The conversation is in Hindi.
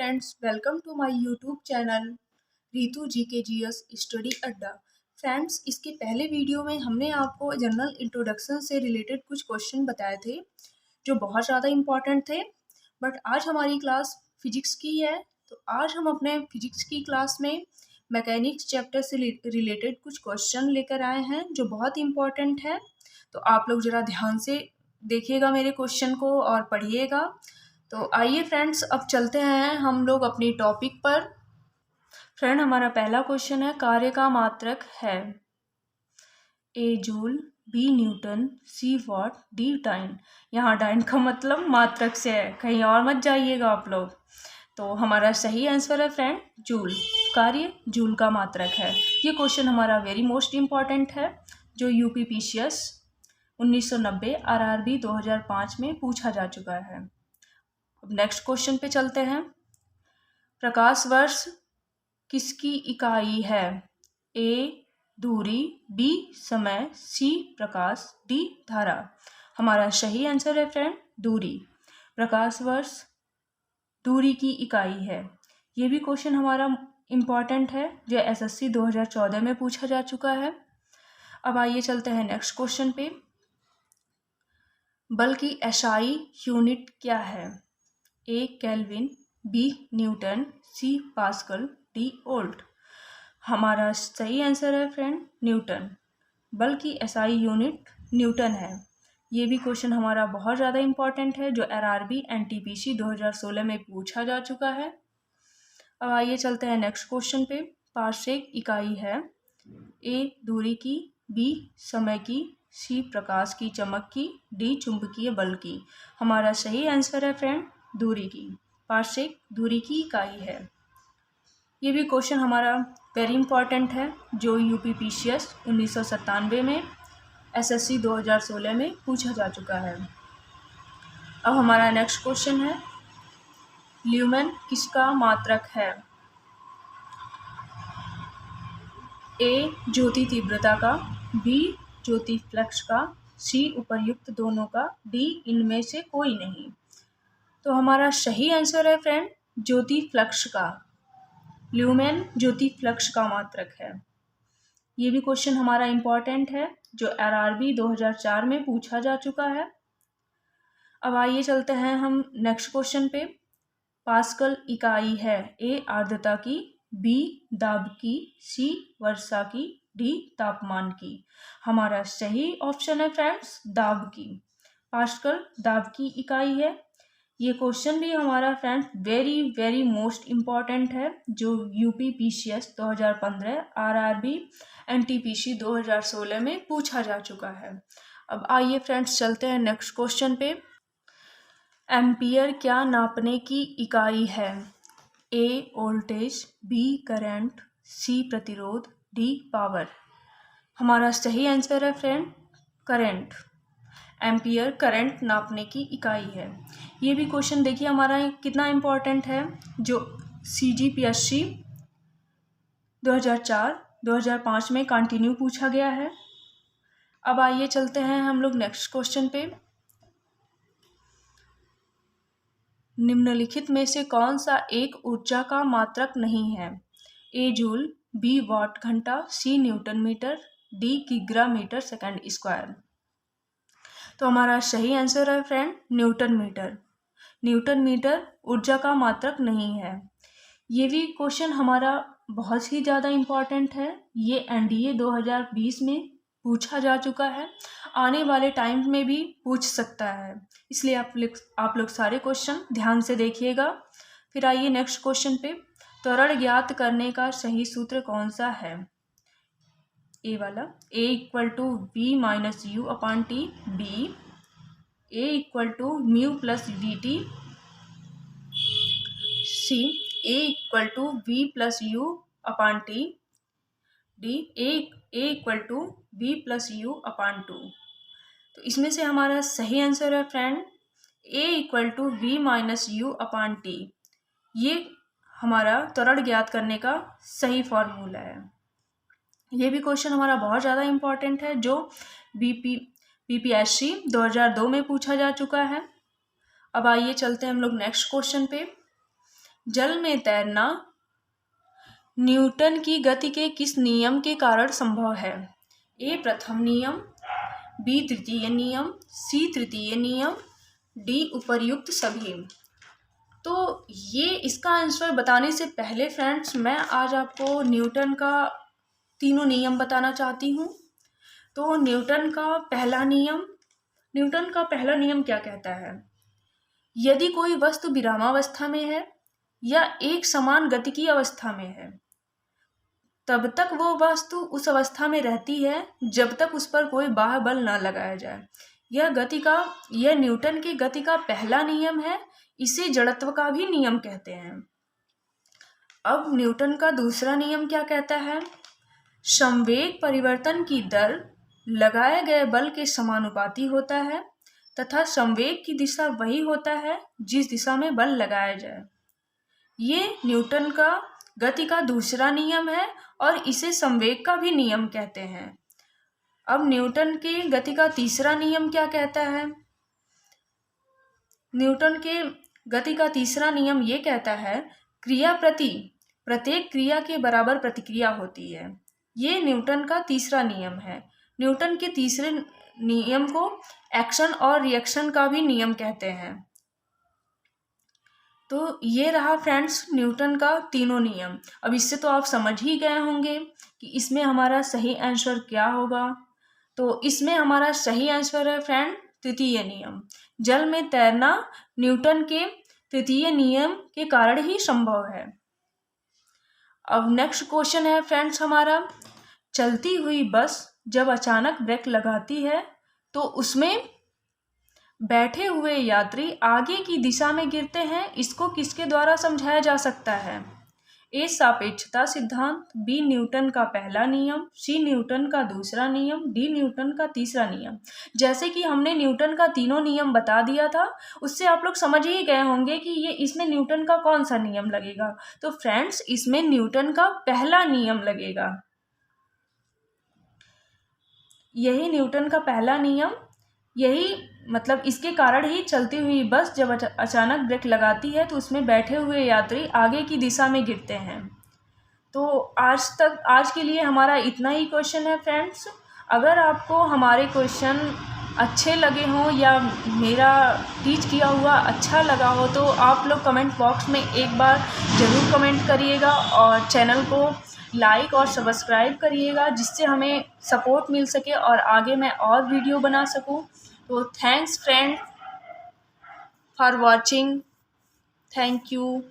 Friends, welcome to my YouTube channel Ritu ji के जीएस स्टडी अड्डा। फ्रेंड्स, इसके पहले वीडियो में हमने आपको जनरल इंट्रोडक्शन से रिलेटेड कुछ क्वेश्चन बताए थे जो बहुत ज़्यादा इम्पॉर्टेंट थे। बट आज हमारी क्लास फिजिक्स की है, तो आज हम अपने फिजिक्स की क्लास में मैकेनिक्स चैप्टर से रिलेटेड कुछ क्वेश्चन लेकर आए हैं जो बहुत इम्पॉर्टेंट है। तो आप लोग ज़रा ध्यान से देखिएगा मेरे क्वेश्चन को और पढ़िएगा। तो आइए फ्रेंड्स, अब चलते हैं हम लोग अपनी टॉपिक पर। फ्रेंड, हमारा पहला क्वेश्चन है, कार्य का मात्रक है A joule, B newton, C watt, D time. यहाँ टाइम का मतलब मात्रक से है, कहीं और मत जाइएगा आप लोग। तो हमारा सही आंसर है फ्रेंड जूल। कार्य जूल का मात्रक है। ये क्वेश्चन हमारा वेरी मोस्ट इम्पॉर्टेंट है जो यूपी पीसीएस 1990 आरआरबी 2005 में पूछा जा चुका है। अब नेक्स्ट क्वेश्चन पे चलते हैं। प्रकाश वर्ष किसकी इकाई है? ए दूरी, बी समय, सी प्रकाश, डी धारा। हमारा सही आंसर है फ्रेंड दूरी। प्रकाश वर्ष दूरी की इकाई है। ये भी क्वेश्चन हमारा इम्पॉर्टेंट है जो एसएससी 2014 में पूछा जा चुका है। अब आइए चलते हैं नेक्स्ट क्वेश्चन पे। बल की एसआई यूनिट क्या है? ए केल्विन, बी न्यूटन, सी पास्कल, डी वोल्ट। हमारा सही आंसर है फ्रेंड न्यूटन। बल की एसआई यूनिट न्यूटन है। ये भी क्वेश्चन हमारा बहुत ज़्यादा इम्पॉर्टेंट है जो आरआरबी एनटीपीसी 2016 में पूछा जा चुका है। अब आइए चलते हैं नेक्स्ट क्वेश्चन पे। पारसेक इकाई है ए दूरी की, बी समय की, सी प्रकाश की चमक की, डी चुंबकीय बल की। हमारा सही आंसर है फ्रेंड दूरी की। पारसेक दूरी की इकाई है। ये भी क्वेश्चन हमारा वेरी इंपॉर्टेंट है जो यूपी पीसीएस 1997 में एसएससी 2016 में पूछा जा चुका है। अब हमारा नेक्स्ट क्वेश्चन है, ल्यूमेन किसका मात्रक है? ए ज्योति तीव्रता का, बी ज्योति फ्लक्स का, सी उपर्युक्त दोनों का, डी इनमें से कोई नहीं। तो हमारा सही आंसर है फ्रेंड ज्योति फ्लक्स का। ल्यूमेन ज्योति फ्लक्स का मात्रक है। ये भी क्वेश्चन हमारा इम्पॉर्टेंट है जो आरआरबी 2004 में पूछा जा चुका है। अब आइए चलते हैं हम नेक्स्ट क्वेश्चन पे। पास्कल इकाई है ए आर्द्रता की, बी दाब की, सी वर्षा की, डी तापमान की। हमारा सही ऑप्शन है फ्रेंड्स दाब की। पास्कल दाब की इकाई है। ये क्वेश्चन भी हमारा friends very very most important है जो यूपी पीसीएस 2015 आरआरबी एनटीपीसी 2016 में पूछा जा चुका है। अब आइए फ्रेंड्स चलते हैं नेक्स्ट क्वेश्चन पे। एम्पियर क्या नापने की इकाई है? ए वोल्टेज, बी करंट, सी प्रतिरोध, डी पावर। हमारा सही आंसर है फ्रेंड करंट। एम्पियर करंट नापने की इकाई है। ये भी क्वेश्चन देखिए हमारा कितना इम्पोर्टेंट है जो सीजीपीएससी 2004-2005 में कंटिन्यू पूछा गया है। अब आइए चलते हैं हम लोग नेक्स्ट क्वेश्चन पे। निम्नलिखित में से कौन सा एक ऊर्जा का मात्रक नहीं है? ए जूल, बी वाट घंटा, सी न्यूटन मीटर, डी किग्रा मीटर सेकंड स्क्वायर। तो हमारा सही आंसर है friend newton metre. Newton metre ऊर्जा का मात्रक नहीं है। ये भी क्वेश्चन हमारा बहुत ही ज़्यादा इम्पॉर्टेंट है। ये एनडीए 2020 में पूछा जा चुका है, आने वाले टाइम में भी पूछ सकता है, इसलिए आप लोग सारे क्वेश्चन ध्यान से देखिएगा। फिर आइए नेक्स्ट क्वेश्चन पे। त्वरण ज्ञात करने का सही सूत्र कौन सा है? ए वाला, A equal to V minus U upon T, B A equal to mu plus V T, C A equal to V plus U upon T, D A equal to V plus U upon two. तो इसमें से हमारा सही आंसर है friend A equal to V minus U upon T. ये हमारा त्वरण ज्ञात करने का सही फॉर्मूला है। ये भी क्वेश्चन हमारा बहुत ज़्यादा इम्पॉर्टेंट है जो बीपीएससी 2002 में पूछा जा चुका है। अब आइए चलते हैं हम लोग नेक्स्ट क्वेश्चन पे। जल में तैरना न्यूटन की गति के किस नियम के कारण संभव है? ए प्रथम नियम, बी तृतीय नियम, सी तृतीय नियम, डी उपर्युक्त सभी। तो ये इसका आंसर बताने से पहले फ्रेंड्स मैं आज आपको न्यूटन का तीनों नियम बताना चाहती हूँ। तो न्यूटन का पहला नियम क्या कहता है? यदि कोई वस्तु विरामावस्था में है या एक समान गतिकी अवस्था में है तब तक वो वस्तु उस अवस्था में रहती है जब तक उस पर कोई बाह्य बल ना लगाया जाए। यह न्यूटन की गति का पहला नियम है। इसे जड़त्व का भी नियम कहते हैं। अब न्यूटन का दूसरा नियम क्या कहता है? संवेग परिवर्तन की दर लगाए गए बल के समानुपाती होता है तथा संवेग की दिशा वही होता है जिस दिशा में बल लगाया जाए। ये न्यूटन का गति का दूसरा नियम है और इसे संवेग का भी नियम कहते हैं। अब न्यूटन की गति का तीसरा नियम क्या कहता है? न्यूटन के गति का तीसरा नियम ये कहता है, क्रिया प्रति प्रत्येक क्रिया के बराबर प्रतिक्रिया होती है। ये न्यूटन का तीसरा नियम है। न्यूटन के तीसरे नियम को एक्शन और रिएक्शन का भी नियम कहते हैं। तो ये रहा फ्रेंड्स न्यूटन का तीनों नियम। अब इससे तो आप समझ ही गए होंगे कि इसमें हमारा सही आंसर क्या होगा। तो इसमें हमारा सही आंसर है फ्रेंड तृतीय नियम। जल में तैरना न्यूटन के तृतीय नियम के कारण ही संभव है। अब नेक्स्ट क्वेश्चन है फ्रेंड्स हमारा, चलती हुई बस जब अचानक ब्रेक लगाती है तो उसमें बैठे हुए यात्री आगे की दिशा में गिरते हैं। इसको किसके द्वारा समझाया जा सकता है? ए सापेक्षता सिद्धांत, बी न्यूटन का पहला नियम, सी न्यूटन का दूसरा नियम, डी न्यूटन का तीसरा नियम। जैसे कि हमने न्यूटन का तीनों नियम बता दिया था, उससे आप लोग समझ ही गए होंगे कि ये इसमें न्यूटन का कौन सा नियम लगेगा। तो फ्रेंड्स इसमें न्यूटन का पहला नियम लगेगा। यही न्यूटन का पहला नियम, यही मतलब इसके कारण ही चलती हुई बस जब अचानक ब्रेक लगाती है तो उसमें बैठे हुए यात्री आगे की दिशा में गिरते हैं। तो आज के लिए हमारा इतना ही क्वेश्चन है फ्रेंड्स। अगर आपको हमारे क्वेश्चन अच्छे लगे हों या मेरा टीच किया हुआ अच्छा लगा हो तो आप लोग कमेंट बॉक्स में एक बार ज़रूर कमेंट करिएगा और चैनल को लाइक और सब्सक्राइब करिएगा, जिससे हमें सपोर्ट मिल सके और आगे मैं और वीडियो बना सकूं। तो thanks friend for watching. Thank you.